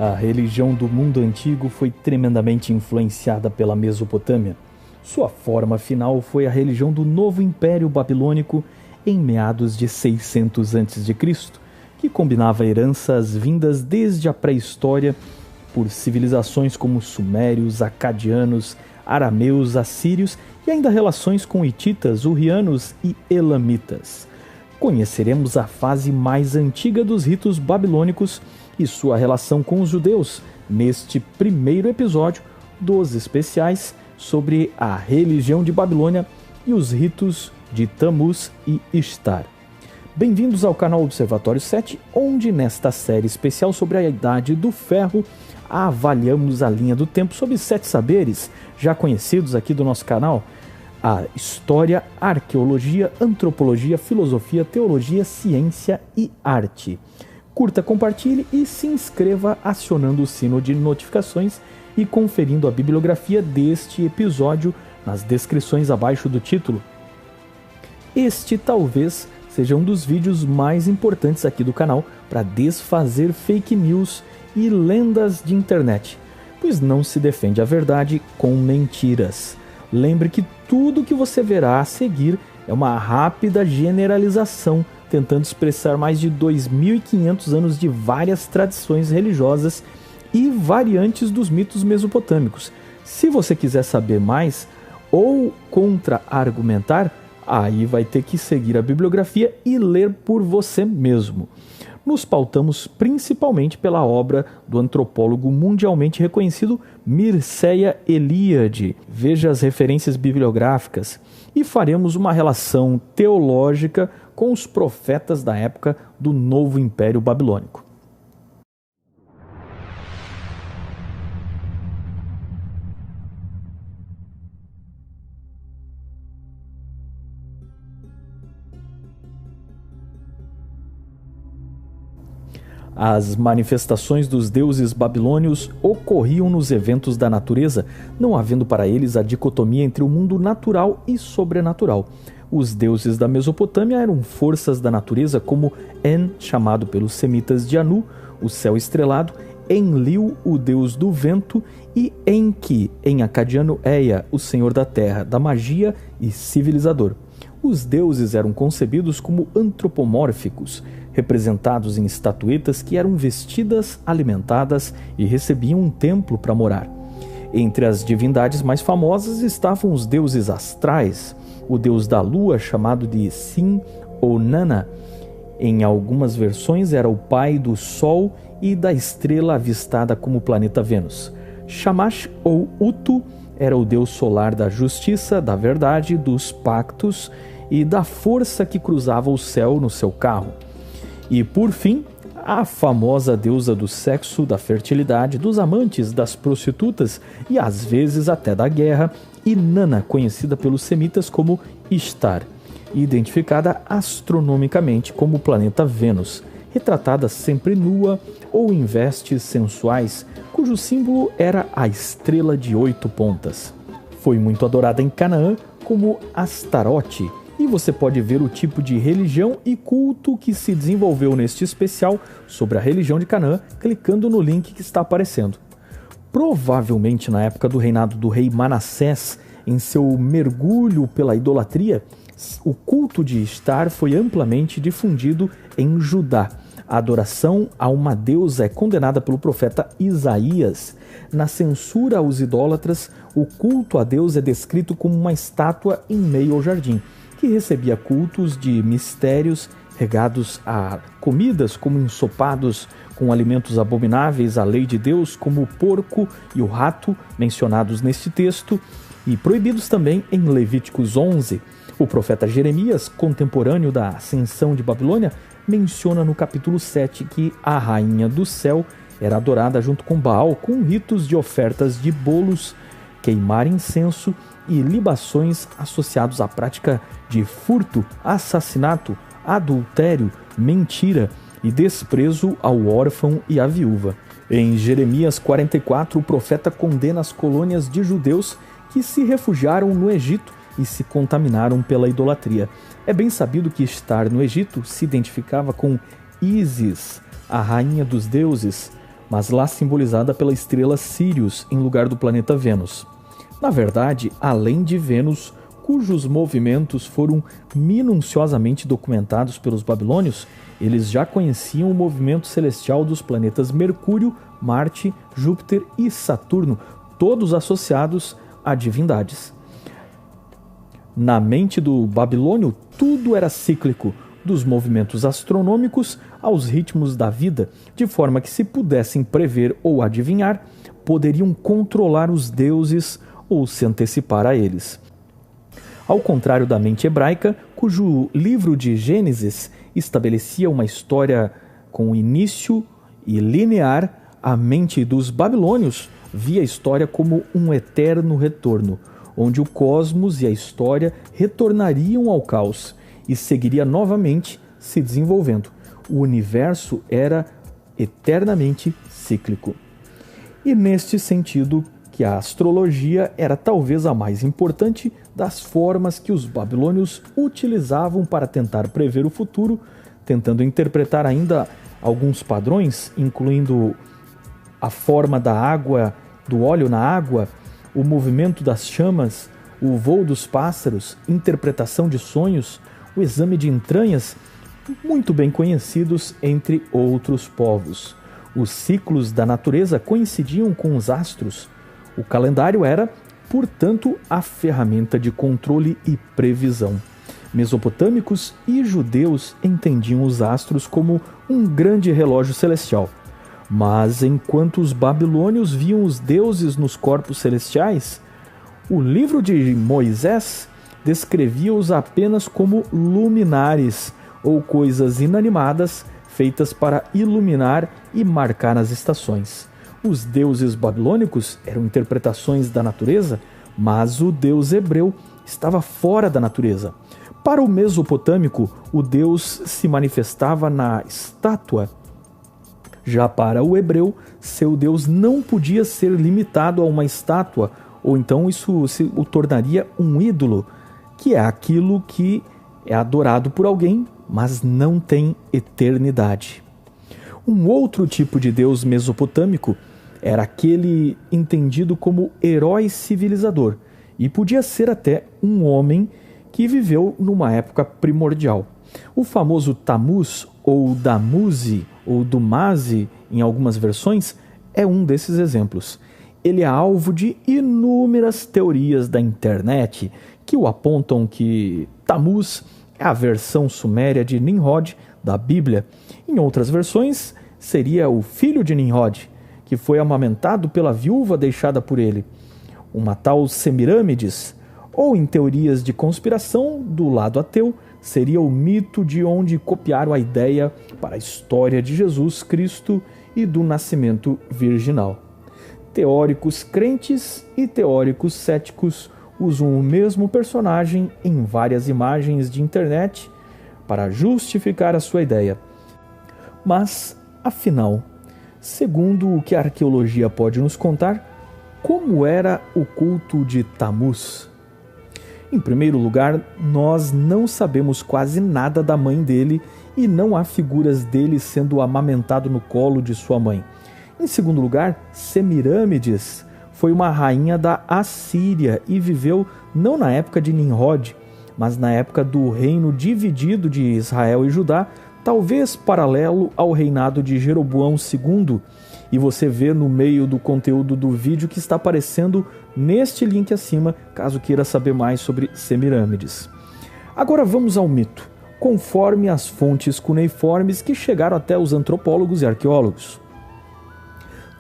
A religião do mundo antigo foi tremendamente influenciada pela Mesopotâmia. Sua forma final foi a religião do Novo Império Babilônico em meados de 600 a.C., que combinava heranças vindas desde a pré-história por civilizações como sumérios, acadianos, arameus, assírios e ainda relações com hititas, hurrianos e elamitas. Conheceremos a fase mais antiga dos ritos babilônicos e sua relação com os judeus neste primeiro episódio dos especiais sobre a religião de Babilônia e os ritos de Tammuz e Ishtar. Bem-vindos ao canal Observatório 7, onde nesta série especial sobre a Idade do Ferro avaliamos a linha do tempo sob 7 saberes já conhecidos aqui do nosso canal: a história, arqueologia, antropologia, filosofia, teologia, ciência e arte. Curta, compartilhe e se inscreva acionando o sino de notificações e conferindo a bibliografia deste episódio nas descrições abaixo do título. Este talvez seja um dos vídeos mais importantes aqui do canal para desfazer fake news e lendas de internet, pois não se defende a verdade com mentiras. Lembre que tudo que você verá a seguir é uma rápida generalização, tentando expressar mais de 2.500 anos de várias tradições religiosas e variantes dos mitos mesopotâmicos. Se você quiser saber mais ou contra-argumentar, aí vai ter que seguir a bibliografia e ler por você mesmo. Nos pautamos principalmente pela obra do antropólogo mundialmente reconhecido Mircea Eliade. Veja as referências bibliográficas e faremos uma relação teológica com os profetas da época do Novo Império Babilônico. As manifestações dos deuses babilônios ocorriam nos eventos da natureza, não havendo para eles a dicotomia entre o mundo natural e sobrenatural. Os deuses da Mesopotâmia eram forças da natureza como En, chamado pelos semitas de Anu, o céu estrelado, Enlil, o deus do vento, e Enki, em acadiano Ea, o senhor da terra, da magia e civilizador. Os deuses eram concebidos como antropomórficos, representados em estatuetas que eram vestidas, alimentadas e recebiam um templo para morar. Entre as divindades mais famosas estavam os deuses astrais, o deus da lua, chamado de Sin ou Nana. Em algumas versões era o pai do sol e da estrela avistada como planeta Vênus. Shamash ou Utu era o deus solar da justiça, da verdade, dos pactos e da força que cruzava o céu no seu carro. E, por fim, a famosa deusa do sexo, da fertilidade, dos amantes, das prostitutas e às vezes até da guerra, Inanna, conhecida pelos semitas como Ishtar, identificada astronomicamente como o planeta Vênus, retratada sempre nua ou em vestes sensuais, cujo símbolo era a estrela de 8 pontas. Foi muito adorada em Canaã como Astarote, e você pode ver o tipo de religião e culto que se desenvolveu neste especial sobre a religião de Canaã, clicando no link que está aparecendo. Provavelmente na época do reinado do rei Manassés, em seu mergulho pela idolatria, o culto de Ishtar foi amplamente difundido em Judá. A adoração a uma deusa é condenada pelo profeta Isaías. Na censura aos idólatras, o culto a Deus é descrito como uma estátua em meio ao jardim, que recebia cultos de mistérios regados a comidas como ensopados com alimentos abomináveis à lei de Deus, como o porco e o rato, mencionados neste texto, e proibidos também em Levíticos 11. O profeta Jeremias, contemporâneo da ascensão de Babilônia, menciona no capítulo 7 que a rainha do céu era adorada junto com Baal, com ritos de ofertas de bolos, queimar incenso e libações associados à prática de furto, assassinato, adultério, mentira e desprezo ao órfão e à viúva. Em Jeremias 44, o profeta condena as colônias de judeus que se refugiaram no Egito e se contaminaram pela idolatria. É bem sabido que Ishtar no Egito se identificava com Ísis, a rainha dos deuses, mas lá simbolizada pela estrela Sirius em lugar do planeta Vênus. Na verdade, além de Vênus, cujos movimentos foram minuciosamente documentados pelos babilônios, eles já conheciam o movimento celestial dos planetas Mercúrio, Marte, Júpiter e Saturno, todos associados a divindades. Na mente do babilônio, tudo era cíclico, dos movimentos astronômicos aos ritmos da vida, de forma que, se pudessem prever ou adivinhar, poderiam controlar os deuses ou se antecipar a eles. Ao contrário da mente hebraica, cujo livro de Gênesis estabelecia uma história com início e linear, a mente dos babilônios via a história como um eterno retorno, onde o cosmos e a história retornariam ao caos e seguiria novamente se desenvolvendo. O universo era eternamente cíclico. E neste sentido que a astrologia era talvez a mais importante das formas que os babilônios utilizavam para tentar prever o futuro, tentando interpretar ainda alguns padrões, incluindo a forma da água, do óleo na água, o movimento das chamas, o voo dos pássaros, interpretação de sonhos, o exame de entranhas, muito bem conhecidos entre outros povos. Os ciclos da natureza coincidiam com os astros. O calendário era, portanto, a ferramenta de controle e previsão. Mesopotâmicos e judeus entendiam os astros como um grande relógio celestial. Mas enquanto os babilônios viam os deuses nos corpos celestiais, o livro de Moisés descrevia-os apenas como luminares ou coisas inanimadas feitas para iluminar e marcar as estações. Os deuses babilônicos eram interpretações da natureza, mas o deus hebreu estava fora da natureza. Para o mesopotâmico, o Deus se manifestava na estátua. Já para o hebreu, seu Deus não podia ser limitado a uma estátua, ou então isso o tornaria um ídolo, que é aquilo que é adorado por alguém, mas não tem eternidade. Um outro tipo de Deus mesopotâmico era aquele entendido como herói civilizador, e podia ser até um homem que viveu numa época primordial. O famoso Tammuz, ou Damuzi, ou Dumazi, em algumas versões, é um desses exemplos. Ele é alvo de inúmeras teorias da internet que o apontam que Tammuz é a versão suméria de Nimrod da Bíblia. Em outras versões, seria o filho de Nimrod, que foi amamentado pela viúva deixada por ele, uma tal Semirâmides. Ou, em teorias de conspiração, do lado ateu, seria o mito de onde copiaram a ideia para a história de Jesus Cristo e do nascimento virginal. Teóricos crentes e teóricos céticos usam o mesmo personagem em várias imagens de internet para justificar a sua ideia. Mas, afinal, segundo o que a arqueologia pode nos contar, como era o culto de Tammuz? Em primeiro lugar, nós não sabemos quase nada da mãe dele e não há figuras dele sendo amamentado no colo de sua mãe. Em segundo lugar, Semirâmides foi uma rainha da Assíria e viveu não na época de Nimrod, mas na época do reino dividido de Israel e Judá, talvez paralelo ao reinado de Jeroboão II. E você vê no meio do conteúdo do vídeo que está aparecendo neste link acima, caso queira saber mais sobre Semirâmides. Agora vamos ao mito, conforme as fontes cuneiformes que chegaram até os antropólogos e arqueólogos.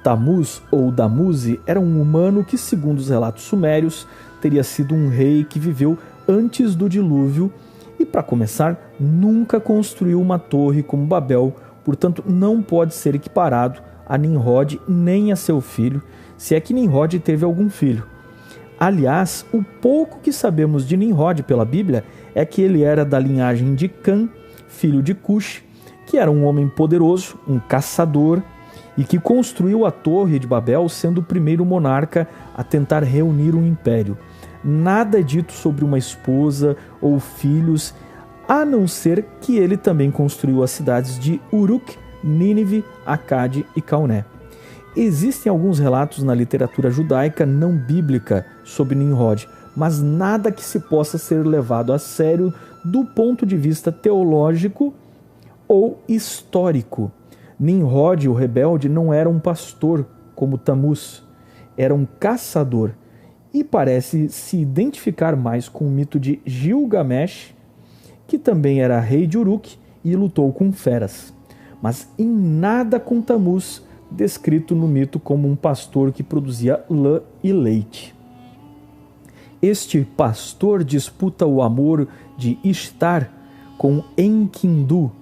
Tammuz ou Damuzi era um humano que, segundo os relatos sumérios, teria sido um rei que viveu antes do dilúvio e, para começar, nunca construiu uma torre como Babel, portanto não pode ser equiparado a Nimrod nem a seu filho, se é que Nimrod teve algum filho. Aliás, o pouco que sabemos de Nimrod pela Bíblia é que ele era da linhagem de Cã, filho de Cush, que era um homem poderoso, um caçador, e que construiu a Torre de Babel, sendo o primeiro monarca a tentar reunir um império. Nada é dito sobre uma esposa ou filhos, a não ser que ele também construiu as cidades de Uruk, Nínive, Acade e Cauné. Existem alguns relatos na literatura judaica não bíblica sobre Nimrod, mas nada que se possa ser levado a sério do ponto de vista teológico ou histórico. Nimrod, o rebelde, não era um pastor como Tamuz, era um caçador e parece se identificar mais com o mito de Gilgamesh, que também era rei de Uruk e lutou com feras, mas em nada com Tamuz, descrito no mito como um pastor que produzia lã e leite. Este pastor disputa o amor de Ishtar com Enkidu,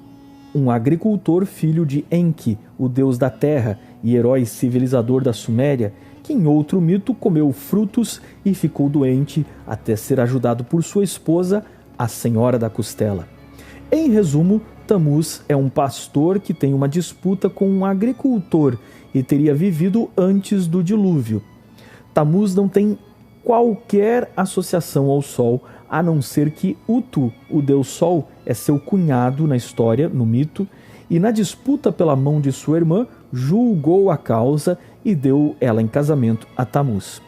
um agricultor filho de Enki, o deus da terra e herói civilizador da Suméria, que em outro mito comeu frutos e ficou doente até ser ajudado por sua esposa, a Senhora da Costela. Em resumo, Tamuz é um pastor que tem uma disputa com um agricultor e teria vivido antes do dilúvio. Tamuz não tem qualquer associação ao Sol, a não ser que Utu, o deus Sol, é seu cunhado na história, no mito, e na disputa pela mão de sua irmã, julgou a causa e deu ela em casamento a Tamuz.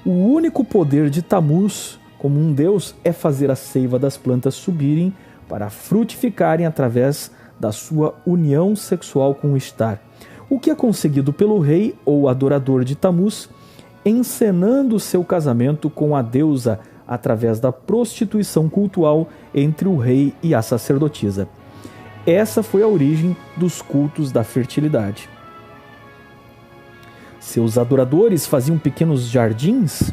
O único poder de Tamuz, como um deus, é fazer a seiva das plantas subirem para frutificarem através da sua união sexual com Ishtar, o que é conseguido pelo rei ou adorador de Tamuz, encenando seu casamento com a deusa através da prostituição cultual entre o rei e a sacerdotisa. Essa foi a origem dos cultos da fertilidade. Seus adoradores faziam pequenos jardins,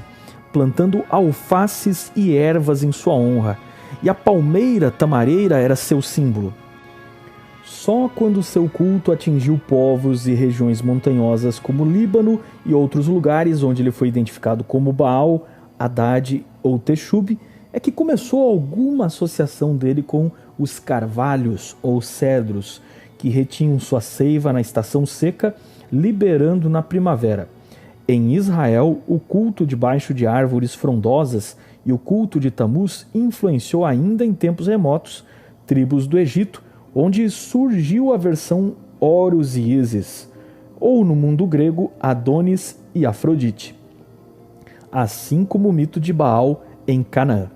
plantando alfaces e ervas em sua honra, e a palmeira tamareira era seu símbolo. Só quando seu culto atingiu povos e regiões montanhosas como Líbano e outros lugares onde ele foi identificado como Baal, Haddad ou Texub, é que começou alguma associação dele com os carvalhos ou cedros, que retinham sua seiva na estação seca, liberando na primavera. Em Israel, o culto debaixo de árvores frondosas e o culto de Tamuz influenciou ainda em tempos remotos tribos do Egito, onde surgiu a versão Horus e Ísis, ou no mundo grego Adonis e Afrodite, assim como o mito de Baal em Canaã.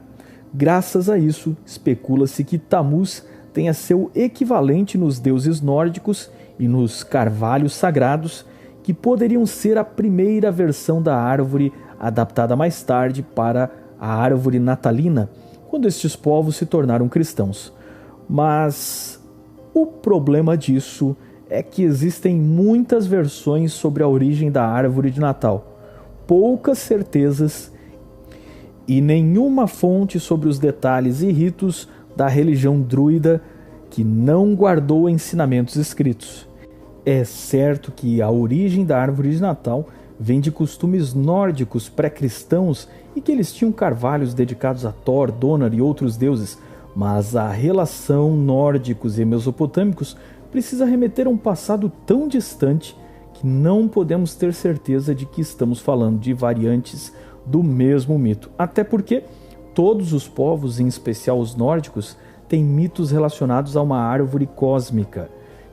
Graças a isso, especula-se que Tamuz tenha seu equivalente nos deuses nórdicos e nos carvalhos sagrados, que poderiam ser a primeira versão da árvore adaptada mais tarde para a árvore natalina, quando estes povos se tornaram cristãos. Mas o problema disso é que existem muitas versões sobre a origem da árvore de Natal, poucas certezas e nenhuma fonte sobre os detalhes e ritos da religião druida que não guardou ensinamentos escritos. É certo que a origem da árvore de Natal vem de costumes nórdicos pré-cristãos e que eles tinham carvalhos dedicados a Thor, Donar e outros deuses, mas a relação nórdicos e mesopotâmicos precisa remeter a um passado tão distante que não podemos ter certeza de que estamos falando de variantes do mesmo mito. Até porque todos os povos, em especial os nórdicos, têm mitos relacionados a uma árvore cósmica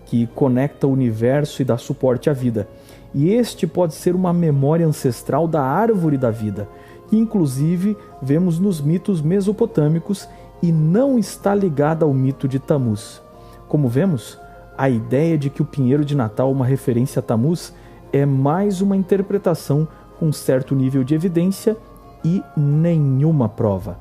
que conecta o universo e dá suporte à vida. E este pode ser uma memória ancestral da árvore da vida, que inclusive vemos nos mitos mesopotâmicos e não está ligada ao mito de Tamuz. Como vemos, a ideia de que o pinheiro de Natal é uma referência a Tamuz é mais uma interpretação com certo nível de evidência e nenhuma prova.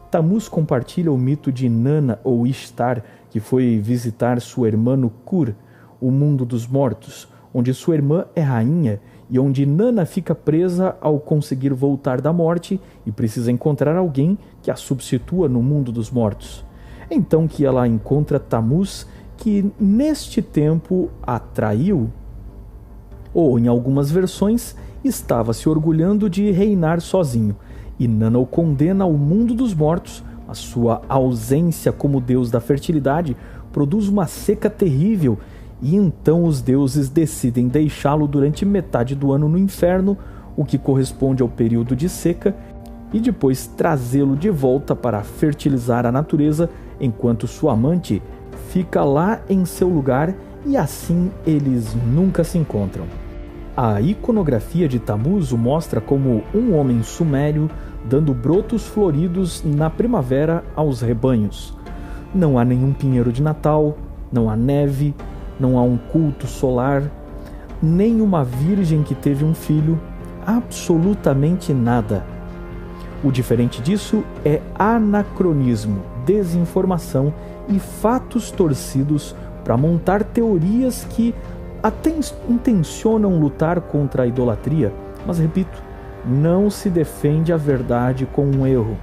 Tamuz compartilha o mito de Inanna ou Ishtar, que foi visitar sua irmã no Kur, o mundo dos mortos, onde sua irmã é rainha e onde Inanna fica presa ao conseguir voltar da morte e precisa encontrar alguém que a substitua no mundo dos mortos. Então que ela encontra Tamuz, que neste tempo a traiu, ou em algumas versões, estava se orgulhando de reinar sozinho. Inanna o condena ao mundo dos mortos. A sua ausência como deus da fertilidade produz uma seca terrível e então os deuses decidem deixá-lo durante metade do ano no inferno, o que corresponde ao período de seca, e depois trazê-lo de volta para fertilizar a natureza, enquanto sua amante fica lá em seu lugar e assim eles nunca se encontram. A iconografia de Tammuz o mostra como um homem sumério dando brotos floridos na primavera aos rebanhos. Não há nenhum pinheiro de Natal, não há neve, não há um culto solar, nem uma virgem que teve um filho, absolutamente nada. O diferente disso é anacronismo, desinformação e fatos torcidos para montar teorias que até intencionam lutar contra a idolatria, mas repito, não se defende a verdade com um erro.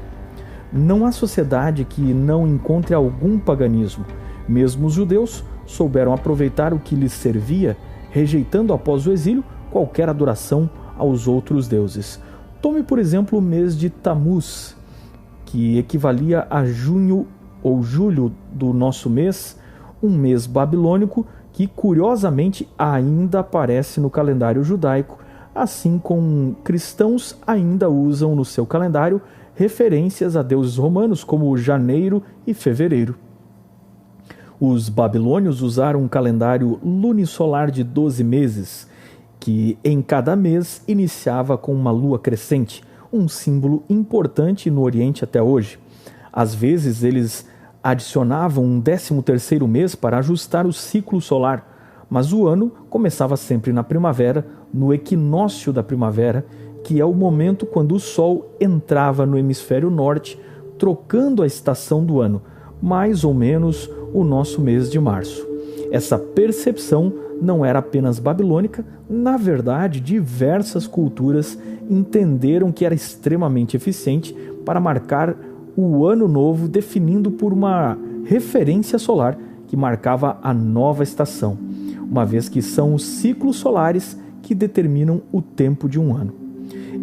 Não há sociedade que não encontre algum paganismo. Mesmo os judeus souberam aproveitar o que lhes servia, rejeitando após o exílio qualquer adoração aos outros deuses. Tome, por exemplo, o mês de Tammuz, que equivalia a junho ou julho do nosso mês, um mês babilônico que curiosamente ainda aparece no calendário judaico, assim como cristãos ainda usam no seu calendário referências a deuses romanos como janeiro e fevereiro. Os babilônios usaram um calendário lunisolar de 12 meses, que em cada mês iniciava com uma lua crescente, um símbolo importante no Oriente até hoje. Às vezes eles adicionavam um 13º mês para ajustar o ciclo solar, mas o ano começava sempre na primavera, no equinócio da primavera, que é o momento quando o Sol entrava no hemisfério norte, trocando a estação do ano, mais ou menos o nosso mês de março. Essa percepção não era apenas babilônica, na verdade, diversas culturas entenderam que era extremamente eficiente para marcar o ano novo, definindo por uma referência solar que marcava a nova estação, uma vez que são os ciclos solares que determinam o tempo de um ano.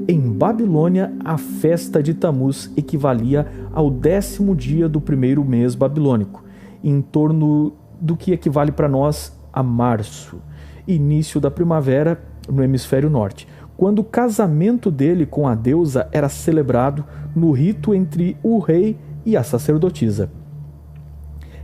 Em Babilônia, a festa de Tammuz equivalia ao 10º dia do primeiro mês babilônico, em torno do que equivale para nós a março, início da primavera no hemisfério norte, quando o casamento dele com a deusa era celebrado no rito entre o rei e a sacerdotisa.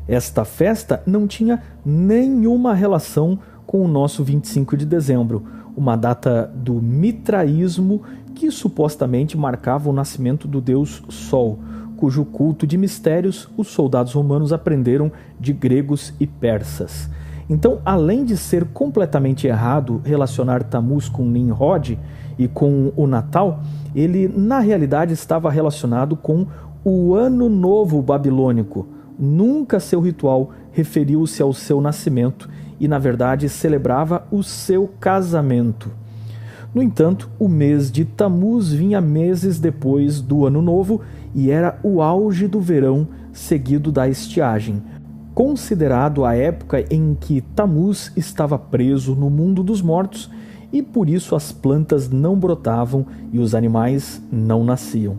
Esta festa não tinha nenhuma relação com o nosso 25 de dezembro, uma data do mitraísmo que supostamente marcava o nascimento do deus Sol, cujo culto de mistérios os soldados romanos aprenderam de gregos e persas. Então, além de ser completamente errado relacionar Tammuz com Nimrod e com o Natal, ele na realidade estava relacionado com o Ano Novo Babilônico. Nunca seu ritual referiu-se ao seu nascimento e, na verdade, celebrava o seu casamento. No entanto, o mês de Tammuz vinha meses depois do Ano Novo e era o auge do verão, seguido da estiagem, considerado a época em que Tammuz estava preso no mundo dos mortos e por isso as plantas não brotavam e os animais não nasciam.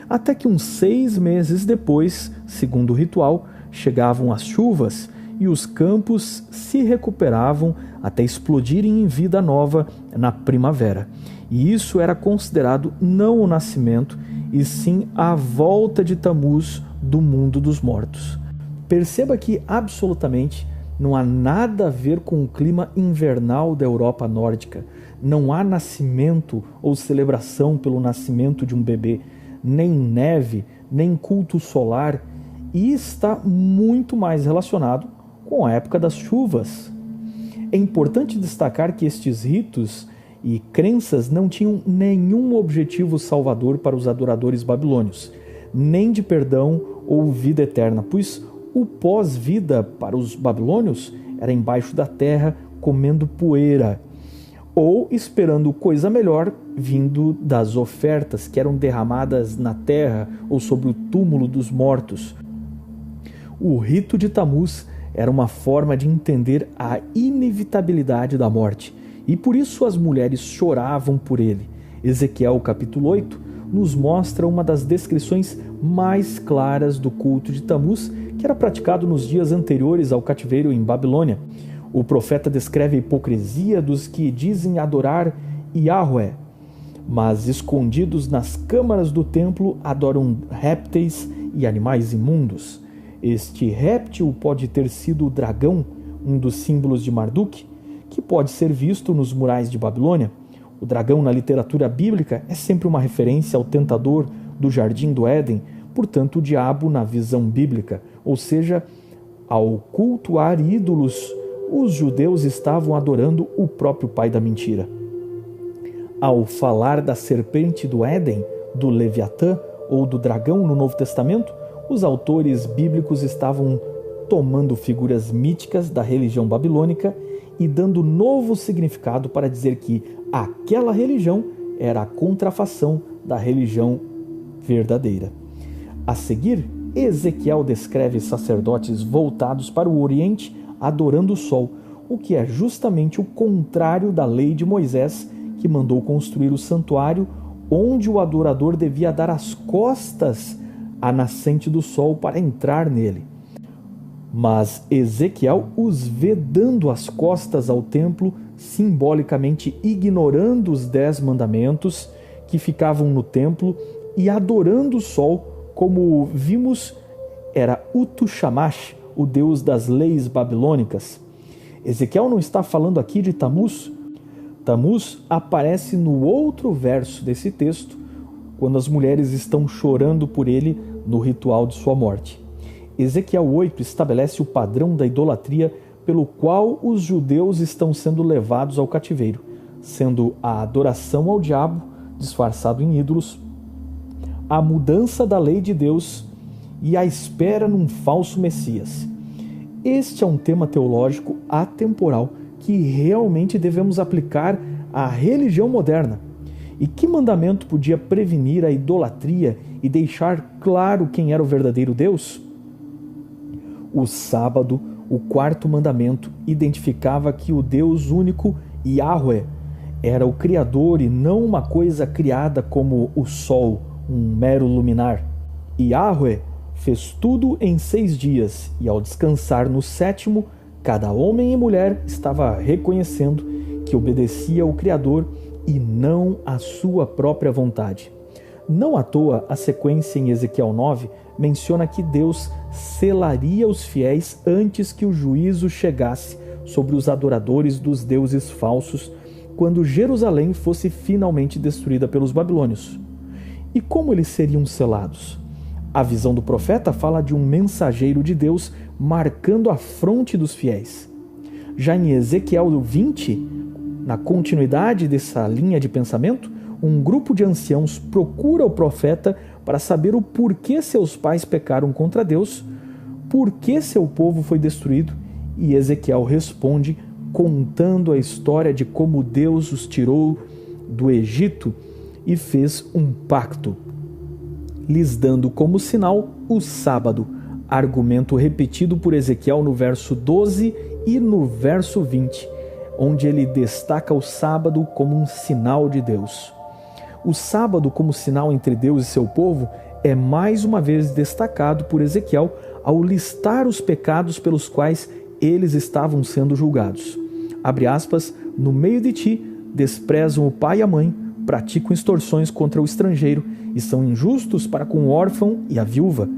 Até que uns 6 meses depois, segundo o ritual, chegavam as chuvas e os campos se recuperavam até explodirem em vida nova na primavera. E isso era considerado não o nascimento, e sim a volta de Tammuz do mundo dos mortos. Perceba que absolutamente não há nada a ver com o clima invernal da Europa nórdica. Não há nascimento ou celebração pelo nascimento de um bebê, nem neve, nem culto solar, e está muito mais relacionado com a época das chuvas. É importante destacar que estes ritos e crenças não tinham nenhum objetivo salvador para os adoradores babilônios, nem de perdão ou vida eterna, pois o pós-vida para os babilônios era embaixo da terra comendo poeira, ou esperando coisa melhor vindo das ofertas que eram derramadas na terra ou sobre o túmulo dos mortos. O rito de Tammuz era uma forma de entender a inevitabilidade da morte, e por isso as mulheres choravam por ele. Ezequiel capítulo 8 nos mostra uma das descrições mais claras do culto de Tammuz, que era praticado nos dias anteriores ao cativeiro em Babilônia. O profeta descreve a hipocrisia dos que dizem adorar Yahweh, mas escondidos nas câmaras do templo adoram répteis e animais imundos. Este réptil pode ter sido o dragão, um dos símbolos de Marduk, que pode ser visto nos murais de Babilônia. O dragão na literatura bíblica é sempre uma referência ao tentador do Jardim do Éden, portanto o diabo na visão bíblica, ou seja, ao cultuar ídolos, os judeus estavam adorando o próprio pai da mentira. Ao falar da serpente do Éden, do Leviatã ou do dragão no Novo Testamento, os autores bíblicos estavam tomando figuras míticas da religião babilônica e dando novo significado para dizer que aquela religião era a contrafação da religião verdadeira. A seguir, Ezequiel descreve sacerdotes voltados para o Oriente adorando o sol, o que é justamente o contrário da lei de Moisés, que mandou construir o santuário onde o adorador devia dar as costas à nascente do sol para entrar nele. Mas Ezequiel os vê dando as costas ao templo, simbolicamente ignorando os 10 mandamentos que ficavam no templo e adorando o sol, como vimos, era Utu Shamash, o deus das leis babilônicas. Ezequiel não está falando aqui de Tamuz. Tamuz aparece no outro verso desse texto, quando as mulheres estão chorando por ele no ritual de sua morte. Ezequiel 8 estabelece o padrão da idolatria pelo qual os judeus estão sendo levados ao cativeiro, sendo a adoração ao diabo, disfarçado em ídolos, a mudança da lei de Deus e a espera num falso Messias. Este é um tema teológico atemporal que realmente devemos aplicar à religião moderna. E que mandamento podia prevenir a idolatria e deixar claro quem era o verdadeiro Deus? O sábado, o 4º mandamento, identificava que o Deus único, Yahweh, era o Criador e não uma coisa criada como o sol, um mero luminar. Yahweh fez tudo em 6 dias e ao descansar no 7º, cada homem e mulher estava reconhecendo que obedecia ao Criador e não à sua própria vontade. Não à toa, a sequência em Ezequiel 9 menciona que Deus selaria os fiéis antes que o juízo chegasse sobre os adoradores dos deuses falsos, quando Jerusalém fosse finalmente destruída pelos babilônios. E como eles seriam selados? A visão do profeta fala de um mensageiro de Deus marcando a fronte dos fiéis. Já em Ezequiel 20, na continuidade dessa linha de pensamento, um grupo de anciãos procura o profeta para saber o porquê seus pais pecaram contra Deus, por que seu povo foi destruído, e Ezequiel responde contando a história de como Deus os tirou do Egito e fez um pacto, lhes dando como sinal o sábado, argumento repetido por Ezequiel no verso 12 e no verso 20, onde ele destaca o sábado como um sinal de Deus. O sábado como sinal entre Deus e seu povo é mais uma vez destacado por Ezequiel ao listar os pecados pelos quais eles estavam sendo julgados. Abre aspas, no meio de ti desprezam o pai e a mãe, praticam extorsões contra o estrangeiro e são injustos para com o órfão e a viúva.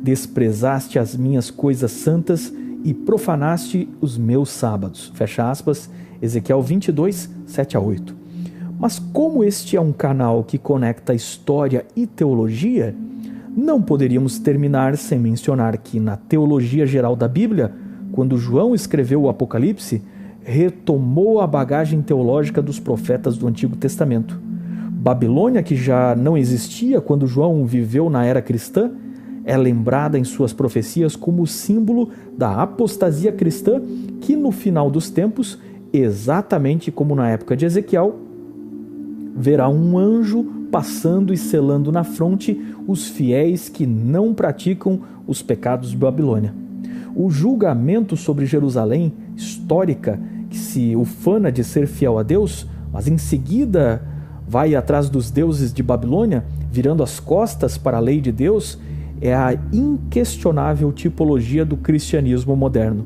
Desprezaste as minhas coisas santas e profanaste os meus sábados. Fecha aspas, Ezequiel 22, 7 a 8. Mas como este é um canal que conecta história e teologia, não poderíamos terminar sem mencionar que na teologia geral da Bíblia, quando João escreveu o Apocalipse, retomou a bagagem teológica dos profetas do Antigo Testamento. Babilônia, que já não existia quando João viveu na era cristã, é lembrada em suas profecias como símbolo da apostasia cristã que no final dos tempos, exatamente como na época de Ezequiel, verá um anjo passando e selando na fronte os fiéis que não praticam os pecados de Babilônia. O julgamento sobre Jerusalém, histórica, que se ufana de ser fiel a Deus, mas em seguida vai atrás dos deuses de Babilônia, virando as costas para a lei de Deus, é a inquestionável tipologia do cristianismo moderno,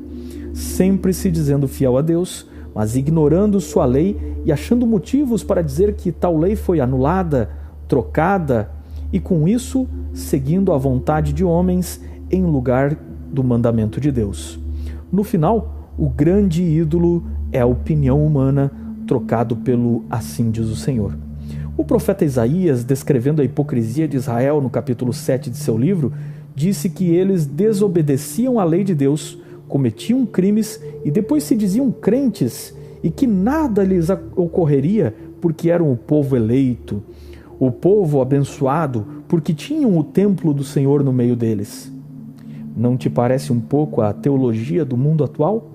sempre se dizendo fiel a Deus, mas ignorando sua lei e achando motivos para dizer que tal lei foi anulada, trocada, e com isso seguindo a vontade de homens em lugar do mandamento de Deus. No final, o grande ídolo é a opinião humana trocado pelo assim diz o Senhor. O profeta Isaías, descrevendo a hipocrisia de Israel no capítulo 7 de seu livro, disse que eles desobedeciam à lei de Deus, cometiam crimes e depois se diziam crentes e que nada lhes ocorreria porque eram o povo eleito, o povo abençoado, porque tinham o templo do Senhor no meio deles. Não te parece um pouco a teologia do mundo atual?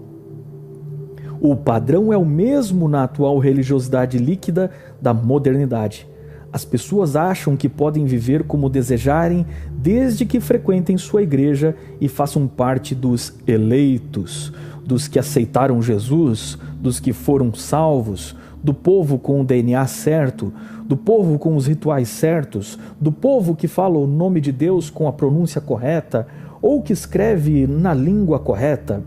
O padrão é o mesmo na atual religiosidade líquida da modernidade. As pessoas acham que podem viver como desejarem desde que frequentem sua igreja e façam parte dos eleitos, dos que aceitaram Jesus, dos que foram salvos, do povo com o DNA certo, do povo com os rituais certos, do povo que fala o nome de Deus com a pronúncia correta ou que escreve na língua correta.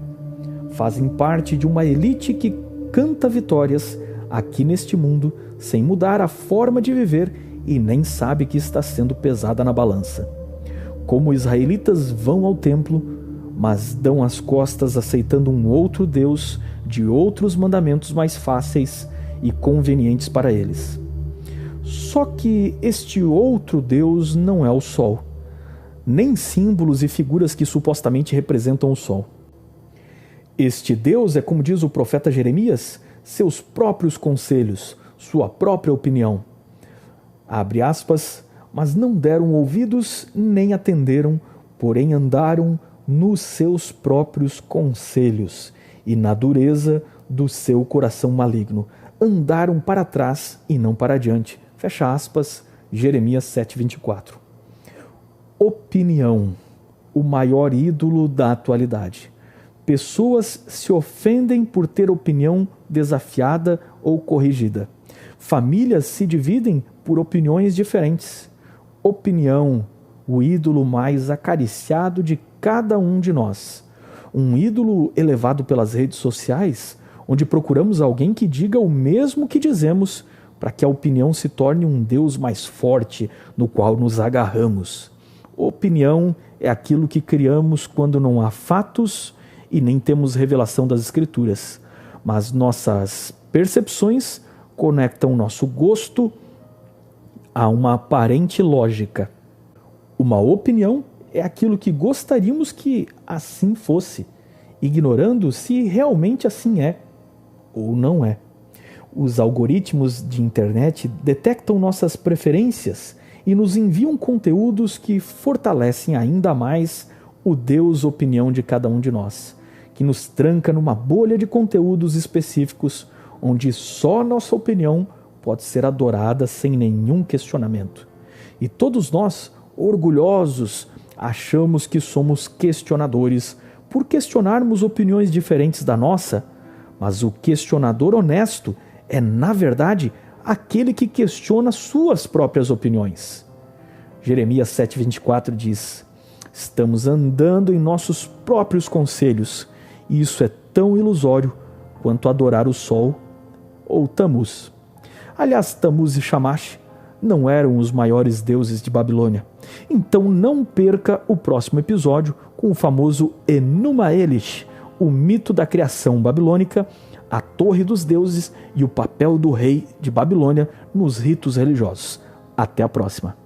Fazem parte de uma elite que canta vitórias aqui neste mundo sem mudar a forma de viver e nem sabe que está sendo pesada na balança. Como israelitas vão ao templo, mas dão as costas aceitando um outro Deus de outros mandamentos mais fáceis e convenientes para eles. Só que este outro Deus não é o sol, nem símbolos e figuras que supostamente representam o sol. Este Deus é, como diz o profeta Jeremias, seus próprios conselhos, sua própria opinião. Abre aspas, mas não deram ouvidos nem atenderam, porém andaram nos seus próprios conselhos e na dureza do seu coração maligno. Andaram para trás e não para adiante. Fecha aspas, Jeremias 7:24. Opinião, o maior ídolo da atualidade. Pessoas se ofendem por ter opinião desafiada ou corrigida. Famílias se dividem por opiniões diferentes. Opinião, o ídolo mais acariciado de cada um de nós. Um ídolo elevado pelas redes sociais, onde procuramos alguém que diga o mesmo que dizemos, para que a opinião se torne um Deus mais forte, no qual nos agarramos. Opinião é aquilo que criamos quando não há fatos e nem temos revelação das Escrituras, mas nossas percepções conectam nosso gosto a uma aparente lógica. Uma opinião é aquilo que gostaríamos que assim fosse, ignorando se realmente assim é ou não é. Os algoritmos de internet detectam nossas preferências e nos enviam conteúdos que fortalecem ainda mais o Deus opinião de cada um de nós, que nos tranca numa bolha de conteúdos específicos, onde só nossa opinião pode ser adorada sem nenhum questionamento. E todos nós, orgulhosos, achamos que somos questionadores por questionarmos opiniões diferentes da nossa, mas o questionador honesto é, na verdade, aquele que questiona suas próprias opiniões. Jeremias 7:24 diz: estamos andando em nossos próprios conselhos, e isso é tão ilusório quanto adorar o sol ou Tamuz. Aliás, Tamuz e Shamash não eram os maiores deuses de Babilônia. Então não perca o próximo episódio com o famoso Enuma Elish, o mito da criação babilônica, a Torre dos Deuses e o papel do rei de Babilônia nos ritos religiosos. Até a próxima!